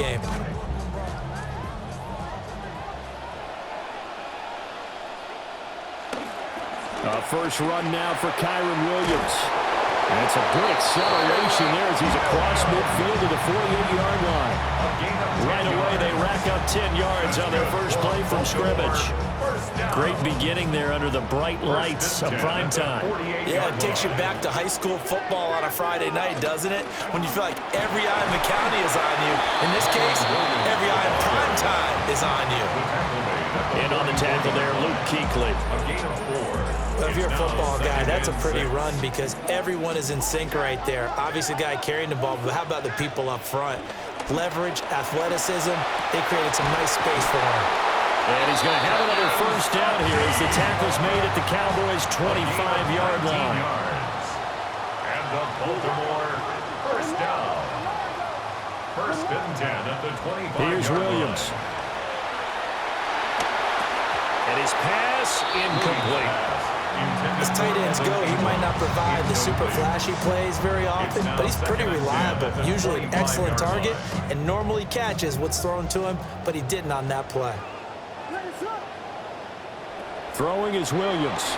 game. First run now for Kyron Williams. And it's a good acceleration there as he's across midfield to the 48-yard line. Right away, they rack up 10 yards on their first play from scrimmage. Great beginning there under the bright lights of prime time. Yeah, it takes you back to high school football on a Friday night, doesn't it? When you feel like every eye in the county is on you. In this case, every eye in prime time is on you. And on the tackle there, Luke Kuechly. If you're a football guy, that's a pretty run because everyone is in sync right there. Obviously, the guy carrying the ball, but how about the people up front? Leverage, athleticism, they created some nice space for him. And he's going to have another first down here as the tackle's made at the Cowboys' 25-yard line. And the Baltimore first down. First and 10 at the 25-yard line. Here's Williams. And his pass incomplete. As tight ends go, he might not provide the super flashy plays very often, but he's pretty reliable. Usually an excellent target and normally catches what's thrown to him, but he didn't on that play. Throwing is Williams.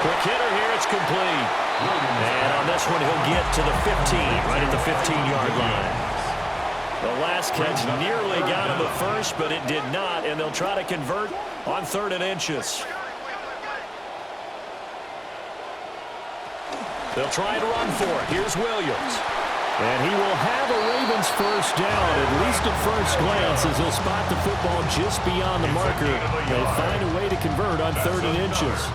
Quick hitter here, it's complete. And on this one, he'll get to the 15, right at the 15-yard line. The last catch nearly got him at first, but it did not, and they'll try to convert on 3rd and inches. They'll try to run for it. Here's Williams. And he will have a Ravens first down, at least at first glance, as he'll spot the football just beyond the marker. They'll find a way to convert on 3rd and inches.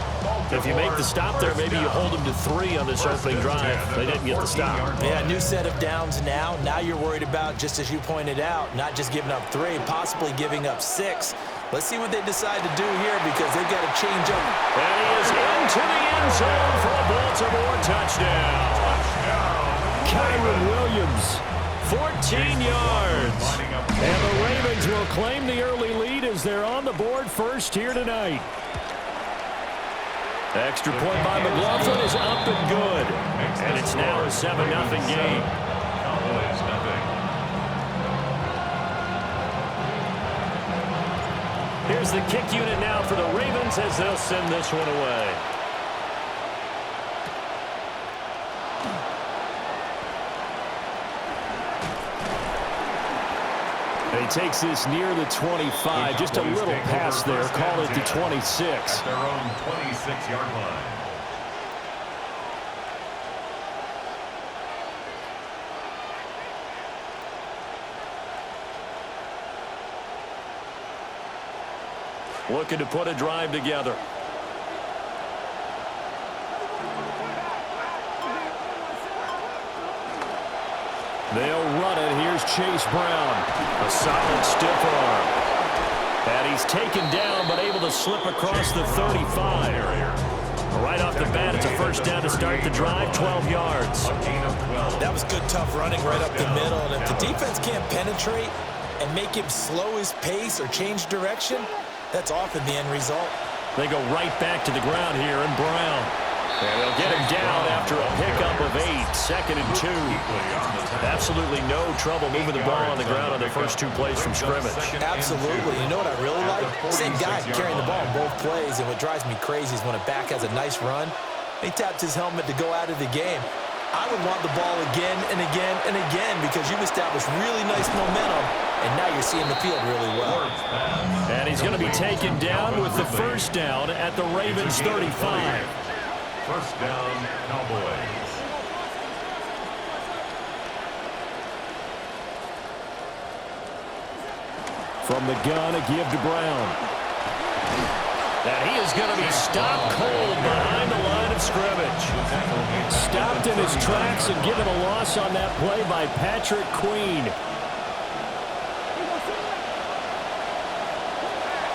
If you make the stop there, maybe you hold them to 3 on this opening drive. They didn't get the stop. Yeah, new set of downs now. Now you're worried about, just as you pointed out, not just giving up 3, possibly giving up 6. Let's see what they decide to do here because they've got to change up. And he is into the end zone for a Baltimore touchdown. Kyron Williams, 14 yards. And the Ravens will claim the early lead as they're on the board first here tonight. Extra point by McLaughlin is up and good. And it's now a 7-0 game. Here's the kick unit now for the Ravens as they'll send this one away. And he takes this near the 25. Just a little pass there. Call it the 26. At their own 26-yard line. Looking to put a drive together. They'll run it. Here's Chase Brown. A solid stiff arm. And he's taken down but able to slip across the 35. Right off the bat, it's a first down to start the drive, 12 yards. That was good, tough running right up the middle. And if the defense can't penetrate and make him slow his pace or change direction, that's often the end result. They go right back to the ground here, and Brown. And they'll get him down after a pickup of 8, 2nd and 2. Absolutely no trouble moving the ball on the ground on the first 2 plays from scrimmage. Absolutely. You know what I really like? Same guy carrying the ball in both plays, and what drives me crazy is when a back has a nice run, he taps his helmet to go out of the game. I would want the ball again and again and again because you've established really nice momentum, and now you're seeing the field really well. And he's going to be taken down with the first down at the Ravens' 35. First down, Cowboys. From the gun, a give to Brown. That he is going to be stopped cold behind the line of scrimmage. Stopped in his tracks and given a loss on that play by Patrick Queen.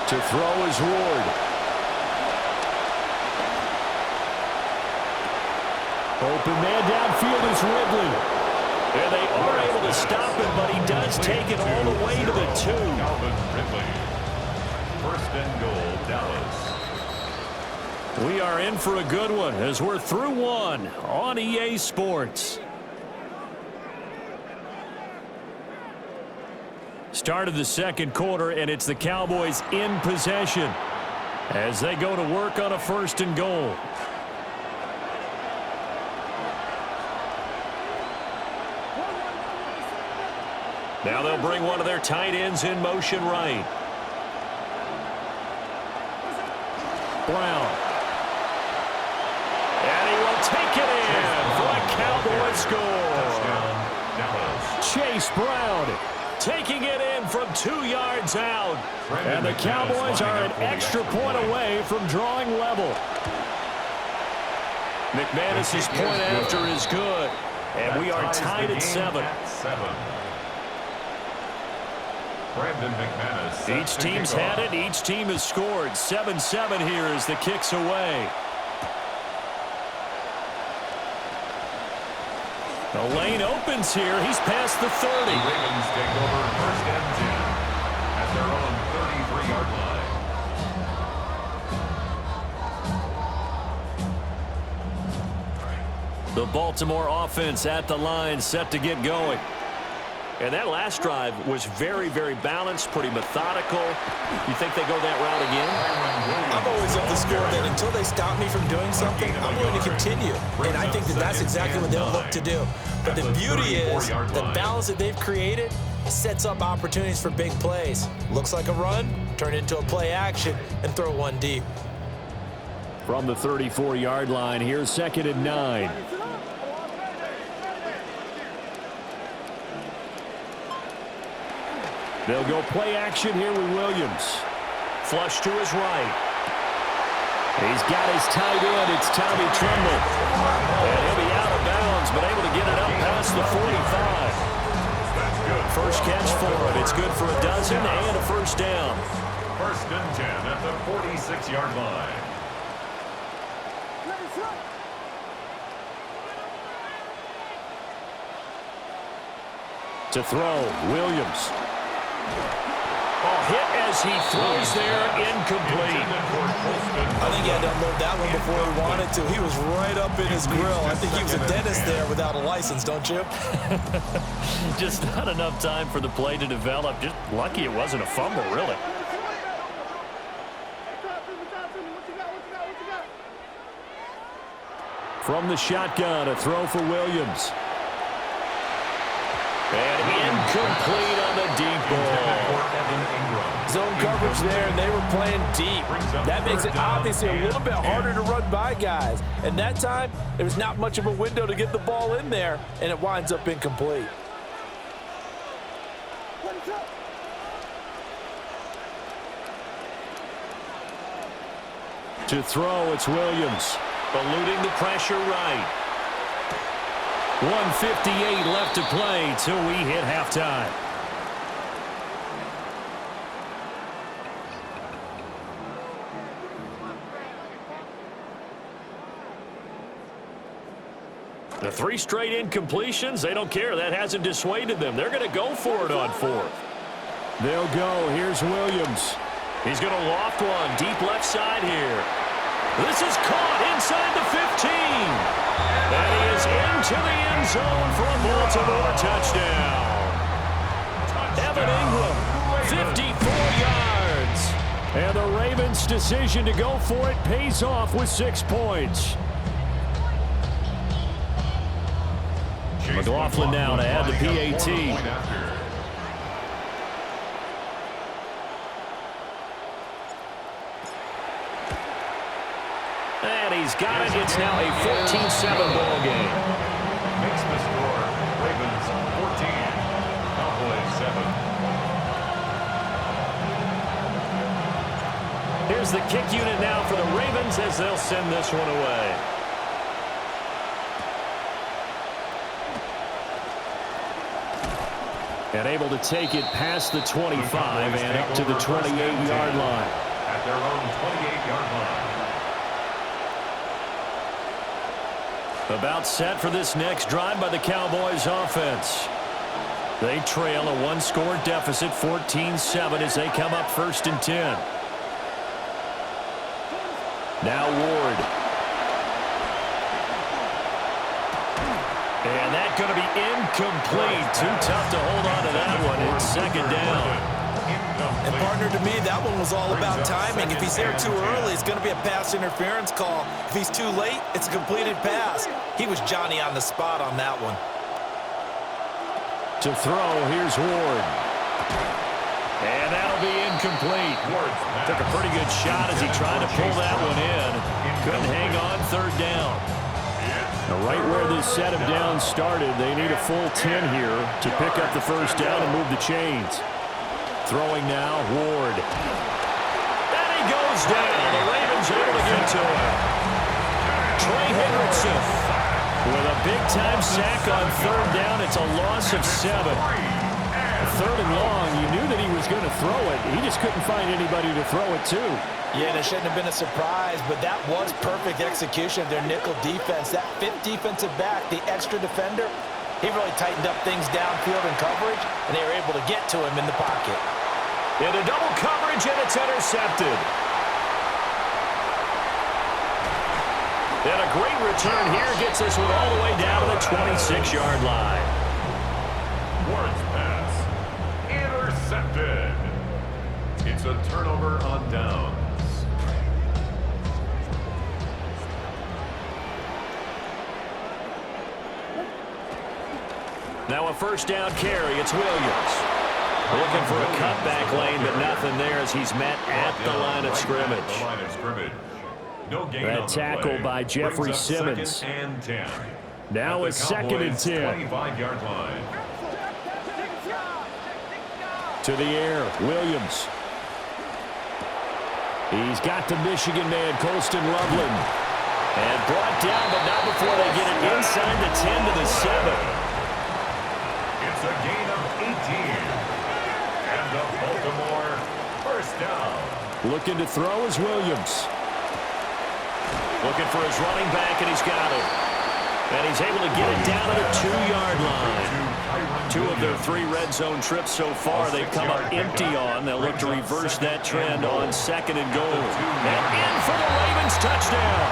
To throw is Ward. Open man downfield is Ridley. And they are able to stop him, but he does take it all the way to the 2. Ridley. First and goal, Dallas. We are in for a good one as we're through one on EA Sports. Start of the second quarter, and it's the Cowboys in possession as they go to work on a 1st and goal. Now they'll bring one of their tight ends in motion right. Brown. And he will take it in for a Cowboy score. Chase Brown taking it in from 2 yards out. And the Cowboys are an extra point away from drawing level. McManus's point after is good. And we are tied at 7. Each team's had it. Each team has scored. 7-7 here as the kick's away. The lane opens here. He's past the 30. The Ravens take over 1st and 10 at their own 33-yard line. The Baltimore offense at the line, set to get going. And that last drive was very, very balanced, pretty methodical. You think they go that route again? I'm always of the school that until they stop me from doing something, I'm going to continue. And I think that that's exactly what they'll look to do. But the beauty is the balance that they've created sets up opportunities for big plays. Looks like a run, turn into a play action, and throw one deep. From the 34-yard line, here's 2nd and 9. They'll go play action here with Williams. Flush to his right. He's got his tight end. It's Tommy Tremble. And he'll be out of bounds, but able to get it up past the 45. First catch for him. It's good for a dozen and a 1st down. 1st and 10 at the 46-yard line. To throw, Williams. Hit as he throws there, incomplete. I think he had to unload that one before he wanted to. He was right up in his grill. I think he was a dentist there without a license, don't you? Just not enough time for the play to develop. Just lucky it wasn't a fumble, really. From the shotgun, a throw for Williams. And incomplete on the deep ball. Zone coverage there, and they were playing deep. That makes it obviously a little bit harder to run by guys. And that time, there was not much of a window to get the ball in there, and it winds up incomplete. To throw, it's Williams. Eluding the pressure right. 1:58 left to play till we hit halftime. The 3 straight incompletions, they don't care. That hasn't dissuaded them. They're going to go for it on 4th. They'll go. Here's Williams. He's going to loft one deep left side here. This is caught inside the 15. And he is into the end zone for a Baltimore touchdown. Evan Ingram, 54 yards. And the Ravens' decision to go for it pays off with 6 points. McLaughlin now to add the PAT. And he's got it. It's now a 14-7 ball game. Makes the score. Ravens 14, Cowboys 7. Here's the kick unit now for the Ravens as they'll send this one away. And able to take it past the 25 and up to the 28-yard line. At their own 28-yard line. About set for this next drive by the Cowboys offense. They trail a 1-score deficit, 14-7 as they come up 1st and 10. Now Ward. And that's going to be incomplete. Too tough to hold on to that one. It's 2nd down. And partner, to me, that one was all about timing. If he's there too early, it's going to be a pass interference call. If he's too late, it's a completed pass. He was Johnny on the spot on that one. To throw, here's Ward. And that'll be incomplete. Took a pretty good shot as he tried to pull that one in. Couldn't hang on third down. Now, right where this set of downs started, they need a full 10 here to pick up the first down and move the chains. Throwing now, Ward. And he goes down. The Ravens able to get to him. Trey Hendrickson with a big-time sack on third down. It's a loss of 7. Third and long, you knew that he was going to throw it. He just couldn't find anybody to throw it to. Yeah, and it shouldn't have been a surprise, but that was perfect execution of their nickel defense. That fifth defensive back, the extra defender, he really tightened up things downfield in coverage, and they were able to get to him in the pocket. Into double coverage, and it's intercepted. And a great return here gets us all the way down to the 26-yard line. Ward's pass intercepted. It's a turnover on downs. Now a first down carry. It's Williams. Looking for a cutback lane, but nothing there as he's met at the line of scrimmage. No gain that on the tackle play. by Jeffrey Simmons. Second and 10. Now it's second and 10. 25-yard line. To the air, Williams. He's got the Michigan man, Colston Loveland. And brought down, but not before they get it inside the 10 to the 7. It's a gain of 18. And the Baltimore first down. Looking to throw is Williams. Looking for his running back, and he's got it. And he's able to get it down to the 2-yard line. 2 of their 3 red zone trips so far they've come up empty on. They'll look to reverse that trend on second and goal. And in for the Ravens touchdown.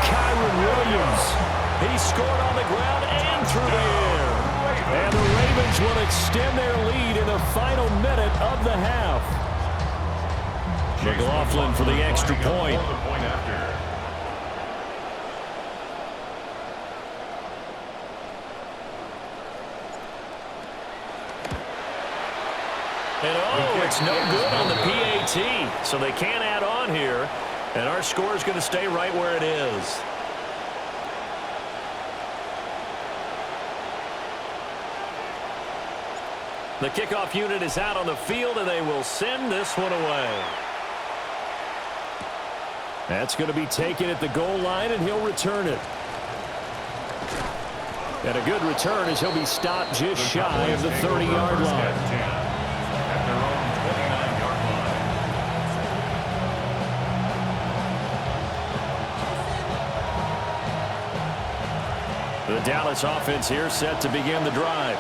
Kyron Williams. He scored on the ground and through the air. And the Ravens will extend their lead in the final minute of the half. McLaughlin for the extra point. And oh, it's no good on the PAT, so they can't add on here, and our score is going to stay right where it is. The kickoff unit is out on the field, and they will send this one away. That's going to be taken at the goal line, and he'll return it. And a good return as he'll be stopped just shy of the 30-yard line. The Dallas offense here set to begin the drive.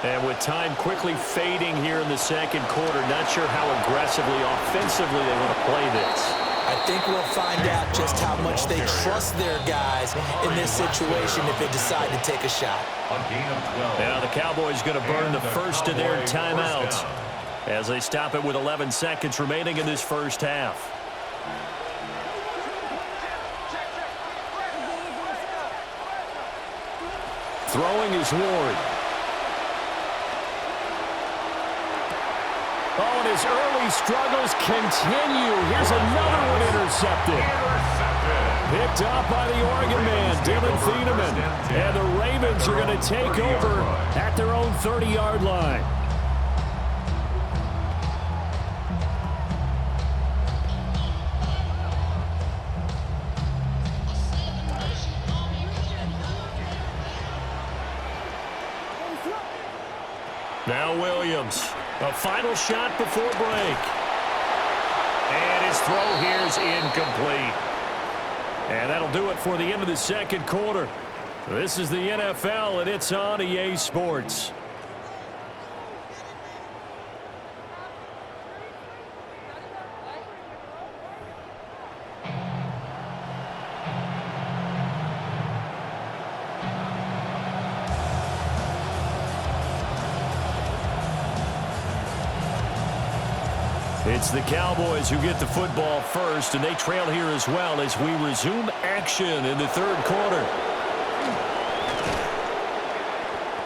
And with time quickly fading here in the second quarter, not sure how aggressively, offensively they want to play this. I think we'll find out just how much they trust their guys in this situation if they decide to take a shot. Now the Cowboys going to burn the first of their timeouts as they stop it with 11 seconds remaining in this first half. Throwing is Ward. Oh, and his early struggles continue. Here's another one intercepted. Picked up by the Oregon man, Dylan Thieneman. And the Ravens are going to take over at their own 30-yard line. Now Williams, a final shot before break. And his throw here is incomplete. And that'll do it for the end of the second quarter. This is the NFL, and it's on EA Sports. It's the Cowboys who get the football first, and they trail here as well as we resume action in the third quarter.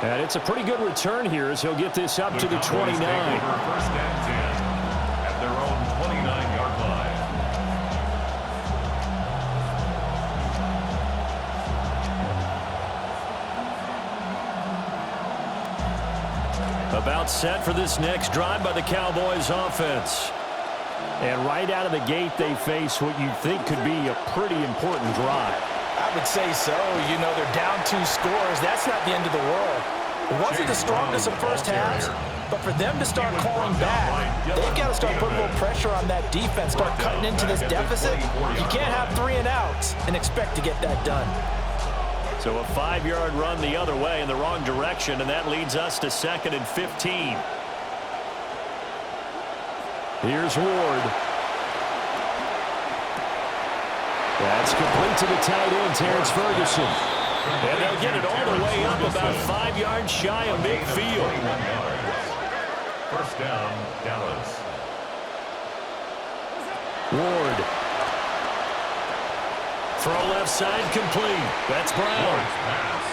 And it's a pretty good return here as he'll get this up to the 29. First and 10 at their own 29-yard line. About set for this next drive by the Cowboys offense. And right out of the gate, they face what you think could be a pretty important drive. I would say so. You know, they're down 2 scores. That's not the end of the world. It wasn't the strongest of first halves, but for them to start calling back, they've got to start putting a little pressure on that defense, start cutting into this deficit. You can't have 3 and outs and expect to get that done. So a 5-yard run the other way in the wrong direction, and that leads us to 2nd and 15. Here's Ward. That's complete to the tight end, Terrence Ferguson. And they'll get it all the way up about 5 yards shy of midfield. First down, Dallas. Ward. Throw left side complete. That's Brown.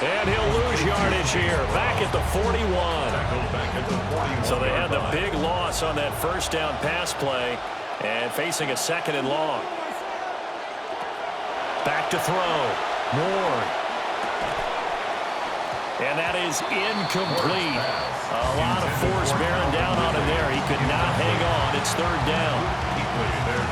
And he'll lose yardage here. Back at the 41. So they had the big loss on that first down pass play and facing a 2nd and long. Back to throw. Ward. And that is incomplete. A lot of force bearing down on him there. He could not hang on. It's 3rd down.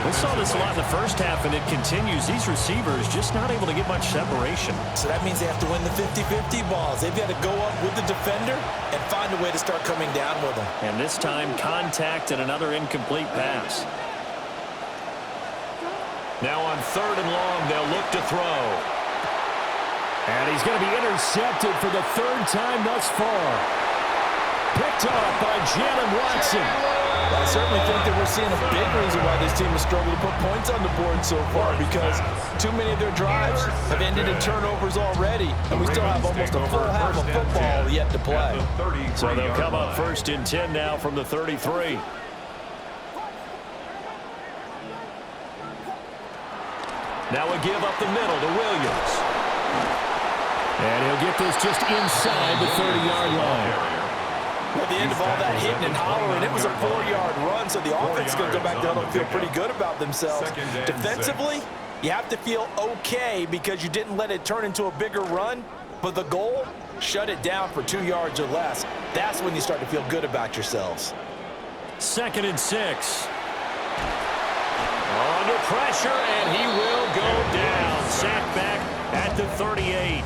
We saw this a lot in the first half, and it continues. These receivers just not able to get much separation. So that means they have to win the 50-50 balls. They've got to go up with the defender and find a way to start coming down with them. And this time, contact and another incomplete pass. Now on 3rd and long, they'll look to throw. And he's going to be intercepted for the 3rd time thus far. Picked up by Jalen Watson. I certainly think that we're seeing a big reason why this team has struggled to put points on the board so far, because too many of their drives have ended in turnovers already, and we still have almost a full half of football yet to play. So they'll come up 1st and 10 now from the 33. Now a give up the middle to Williams. And he'll get this just inside the 30-yard line. At the end of all that hitting and hollering, it was a 4-yard run, so the offense is going to go back down and feel pretty good about themselves. Defensively, you have to feel okay because you didn't let it turn into a bigger run, but the goal, shut it down for 2 yards or less. That's when you start to feel good about yourselves. 2nd and 6. Under pressure, and he will go down. Sacked back at the 38.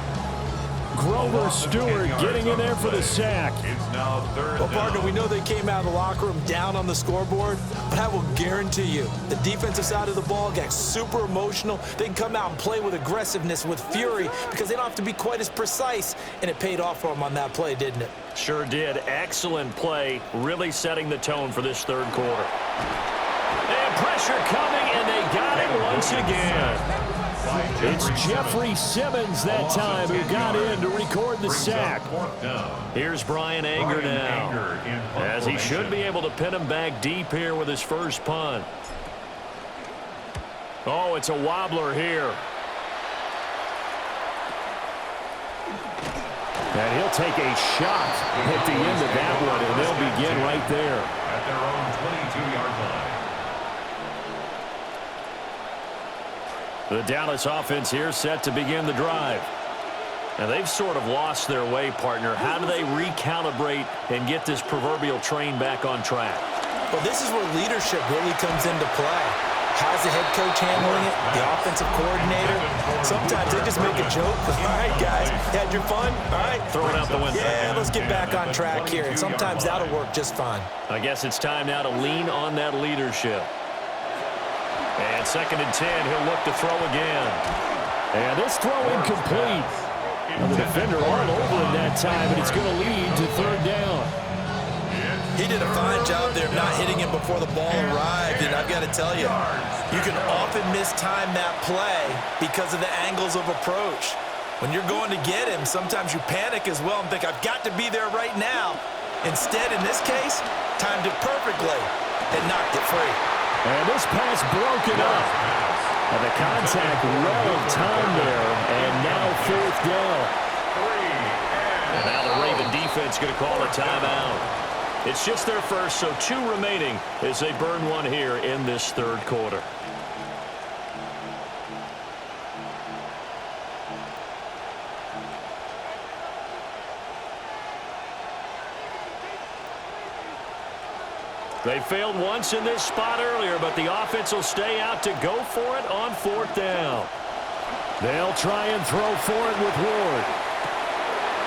Grover Stewart getting in there for the sack. Well, partner, we know they came out of the locker room down on the scoreboard, but I will guarantee you the defensive side of the ball got super emotional. They can come out and play with aggressiveness, with fury, because they don't have to be quite as precise, and it paid off for them on that play, didn't it? Sure did. Excellent play, really setting the tone for this 3rd quarter. And pressure coming, and they got it once again. It's Jeffrey Simmons that time who got in to record the sack. Here's Brian Anger now, as he should be able to pin him back deep here with his first punt. Oh, it's a wobbler here. And he'll take a shot at the end of that one, and they'll begin right there. At their own 22-yard line. The Dallas offense here set to begin the drive. Now they've sort of lost their way, partner. How do they recalibrate and get this proverbial train back on track? Well, this is where leadership really comes into play. How's the head coach handling it? The offensive coordinator? Sometimes they just make a joke. All right, guys, had your fun? All right. Throw it out the window. Yeah, let's get back on track here. And sometimes that'll work just fine. I guess it's time now to lean on that leadership. And 2nd and 10, he'll look to throw again. And this throw incomplete. And the defender all over him that time, and it's going to lead to 3rd down. He did a fine job there of not hitting him before the ball arrived, and I've got to tell you, you can often mistime that play because of the angles of approach. When you're going to get him, sometimes you panic as well and think, I've got to be there right now. Instead, in this case, timed it perfectly. and knocked it free. And this pass broken up. And the contact well timed there, and now fourth down. And now the Raven defense going to call a timeout. It's just their first, so 2 remaining as they burn one here in this third quarter. They failed once in this spot earlier, but the offense will stay out to go for it on fourth down. They'll try and throw for it with Ward.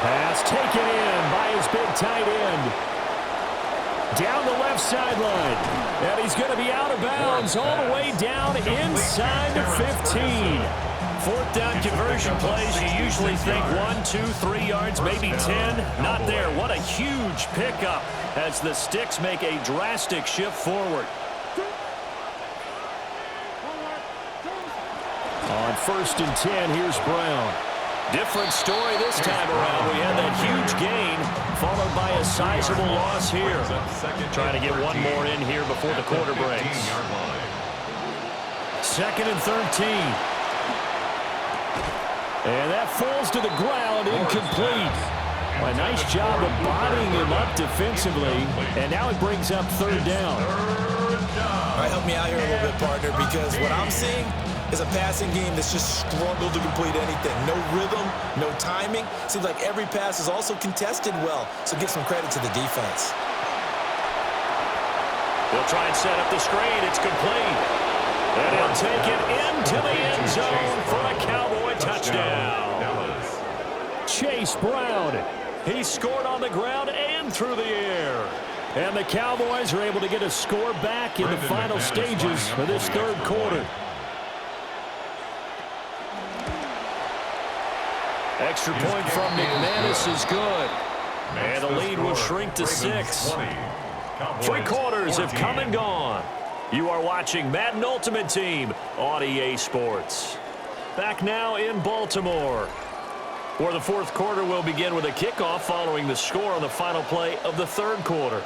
Pass taken in by his big tight end. Down the left sideline. And he's going to be out of bounds all the way down inside the 15. Fourth down conversion plays, you usually think 1, 2, 3 yards, maybe 10. Not there. What a huge pickup as the Sticks make a drastic shift forward. On 1st and 10, here's Brown. Different story this time around. We had that huge gain, followed by a sizable loss here. Trying to get one more in here before the quarter breaks. 2nd and 13. And that falls to the ground, incomplete. A nice job of bodying him up defensively, and now it brings up third down. All right, help me out here a little bit, partner, because what I'm seeing is a passing game that's just struggled to complete anything. No rhythm, no timing. Seems like every pass is also contested well, so give some credit to the defense. They'll try and set up the screen. It's complete. And he'll take it into the end zone for a Cowboy touchdown. Chase Brown. He scored on the ground and through the air. And the Cowboys are able to get a score back in the final stages of this third quarter. Extra point from McManus is good. And the lead will shrink to 6. 3 quarters have come and gone. You are watching Madden Ultimate Team on EA Sports. Back now in Baltimore, where the fourth quarter will begin with a kickoff following the score on the final play of the third quarter.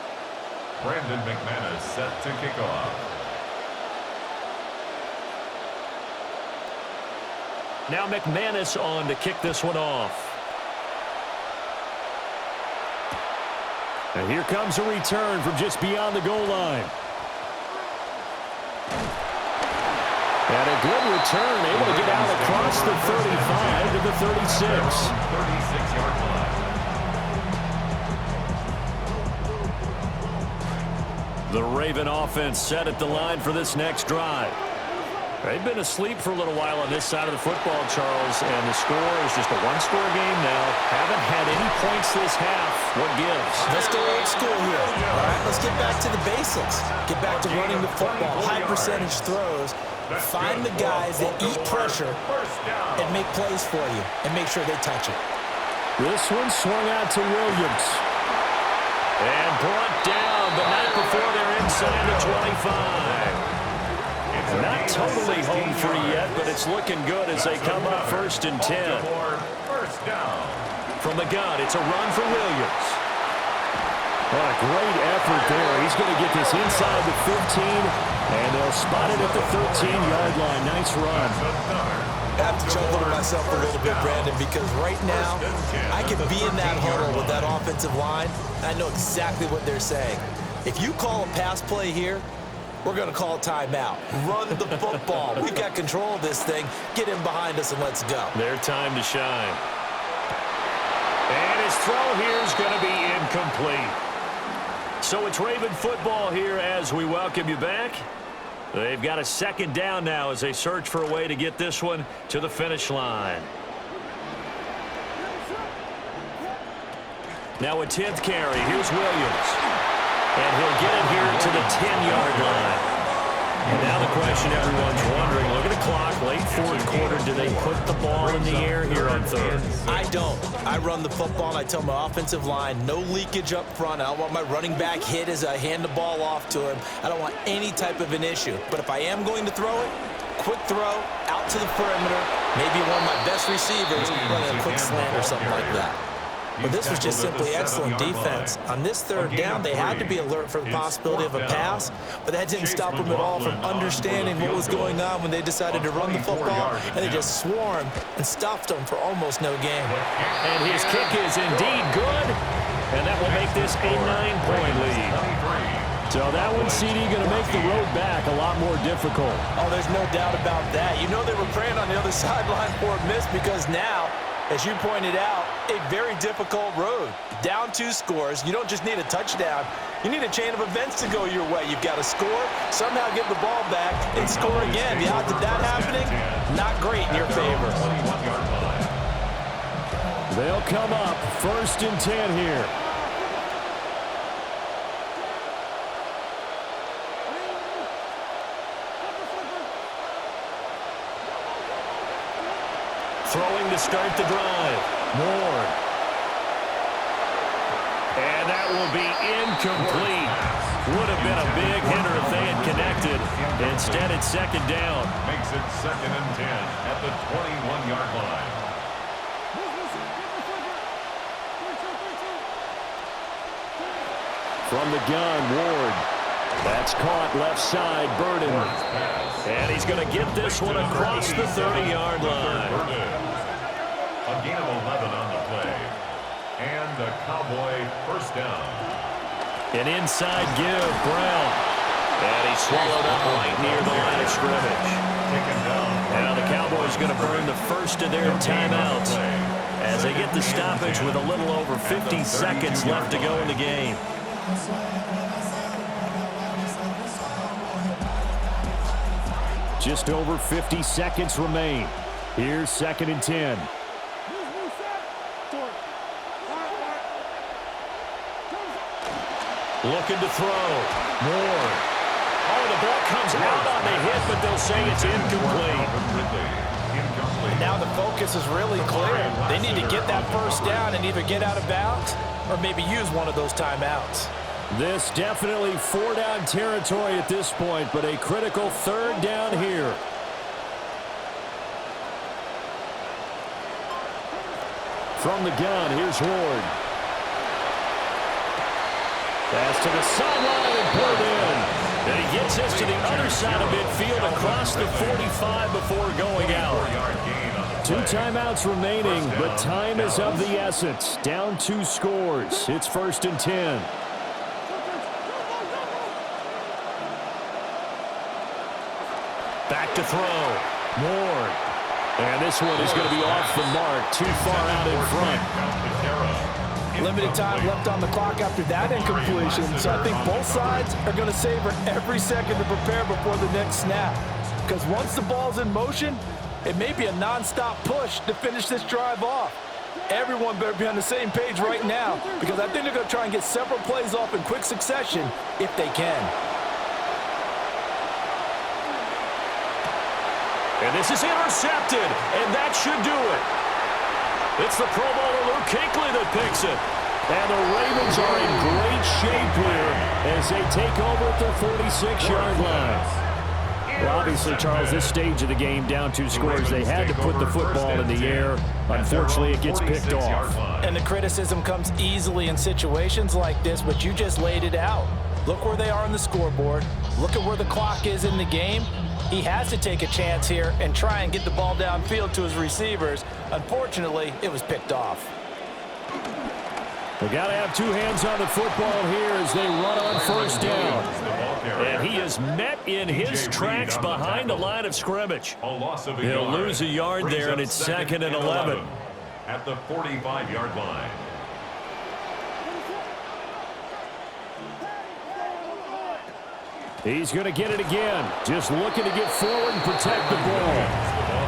Brandon McManus set to kick off. Now McManus on to kick this one off. And here comes a return from just beyond the goal line. And a good return, able to get out across the 35 to the 36. 36-yard line. The Raven offense set at the line for this next drive. They've been asleep for a little while on this side of the football, Charles, and the score is just a one-score game now. Haven't had any points this half. What gives? Let's go old school here. All right, let's get back to the basics. Get back to running the football, high percentage throws. Find the guys that eat pressure and make plays for you and make sure they touch it. This one swung out to Williams. And brought down, but not before they're inside the 25. Not totally home free yet, but it's looking good as they come up 1st and 10. From the gun, it's a run for Williams. What a great effort there. He's going to get this inside the 15, and they'll spot it at the 13-yard line. Nice run. I have to chuckle to myself a little bit, Brandon, because right now I can be in that huddle with that offensive line, and I know exactly what they're saying. If you call a pass play here, we're going to call a timeout. Run the football. We've got control of this thing. Get in behind us and let's go. Their time to shine. And his throw here is going to be incomplete. So it's Raven football here as we welcome you back. They've got a second down now as they search for a way to get this one to the finish line. Now a 10th carry. Here's Williams. And he'll get it here to the 10-yard line. And now the question everyone's wondering, look at the clock, late fourth quarter, do they put the ball in the air here on third? I don't. I run the football, and I tell my offensive line, no leakage up front. I don't want my running back hit as I hand the ball off to him. I don't want any type of an issue. But if I am going to throw it, quick throw, out to the perimeter, maybe one of my best receivers running a quick slant or something like that. But this was just simply excellent defense. On this third down, they had to be alert for the possibility of a pass, but that didn't stop them at all from understanding what was going on when they decided to run the football, and they just swarmed and stuffed them for almost no gain. And his kick is indeed good, and that will make this a 9-point lead. So that one, CD, going to make the road back a lot more difficult. Oh, there's no doubt about that. You know they were praying on the other sideline for a miss because now, as you pointed out, a very difficult road. Down 2 scores. You don't just need a touchdown. You need a chain of events to go your way. You've got to score, somehow get the ball back, and score again. The odds of that happening, not great in your favor. They'll come up 1st and 10 here. Throwing to start the drive. Moore. And that will be incomplete. Would have been a big hitter if they had connected. Instead, it's 2nd down. Makes it 2nd and 10 at the 21-yard line. From the gun, Ward. That's caught left side, Burden. And he's going to get this one across the 30-yard line. A gain of 11 on the play. And the Cowboy 1st down. An inside give, Brown. And he swallowed up right near the line of scrimmage. Taken down. Now the Cowboys going to burn the first of their timeouts as they get the stoppage with a little over 50 seconds left to go in the game. Just over 50 seconds remain. Here's 2nd and 10. Looking to throw. Moore. Oh, the ball comes out on the hit, but they'll say it's incomplete. Now the focus is really clear. They need to get that 1st down and either get out of bounds or maybe use one of those timeouts. This definitely 4-down territory at this point, but a critical 3rd down here. From the gun, here's Ward. Pass to the sideline and put it in. And he gets this to the other side of midfield across the 45 before going out. 2 timeouts remaining, but time is of the essence. Down 2 scores. It's 1st and 10. Back to throw. Moore. And this one is going to be off the mark. Too far out in front. Limited time left on the clock after that incompletion, so I think both sides are going to savor every second to prepare before the next snap. Because once the ball's in motion, it may be a non-stop push to finish this drive off. Everyone better be on the same page right now, because I think they're going to try and get several plays off in quick succession if they can. And this is intercepted, and that should do it. It's the Pro Bowler Luke Kuechly that picks it. And the Ravens are in great shape here as they take over at their 46-yard line. Well, obviously, Charles, this stage of the game, down 2 scores, they had to put the football in the air. Unfortunately, it gets picked off. And the criticism comes easily in situations like this, but you just laid it out. Look where they are on the scoreboard. Look at where the clock is in the game. He has to take a chance here and try and get the ball downfield to his receivers. Unfortunately, it was picked off. They got to have 2 hands on the football here as they run on 1st down. And he is met in his tracks behind the line of scrimmage. He'll lose a yard there, and it's 2nd and 11. At the 45-yard line. He's going to get it again. Just looking to get forward and protect the ball.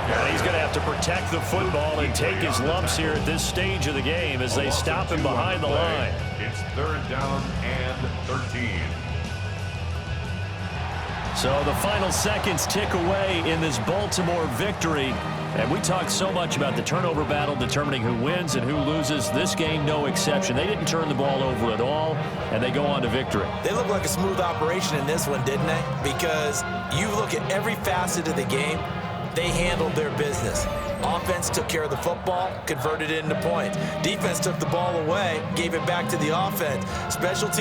And he's going to have to protect the football and take his lumps here at this stage of the game as they stop him behind the line. It's 3rd down and 13. So the final seconds tick away in this Baltimore victory. And we talk so much about the turnover battle determining who wins and who loses. This game, no exception. They didn't turn the ball over at all, and they go on to victory. They look like a smooth operation in this one, didn't they? Because you look at every facet of the game, they handled their business. Offense took care of the football, converted it into points. Defense took the ball away, gave it back to the offense. Special teams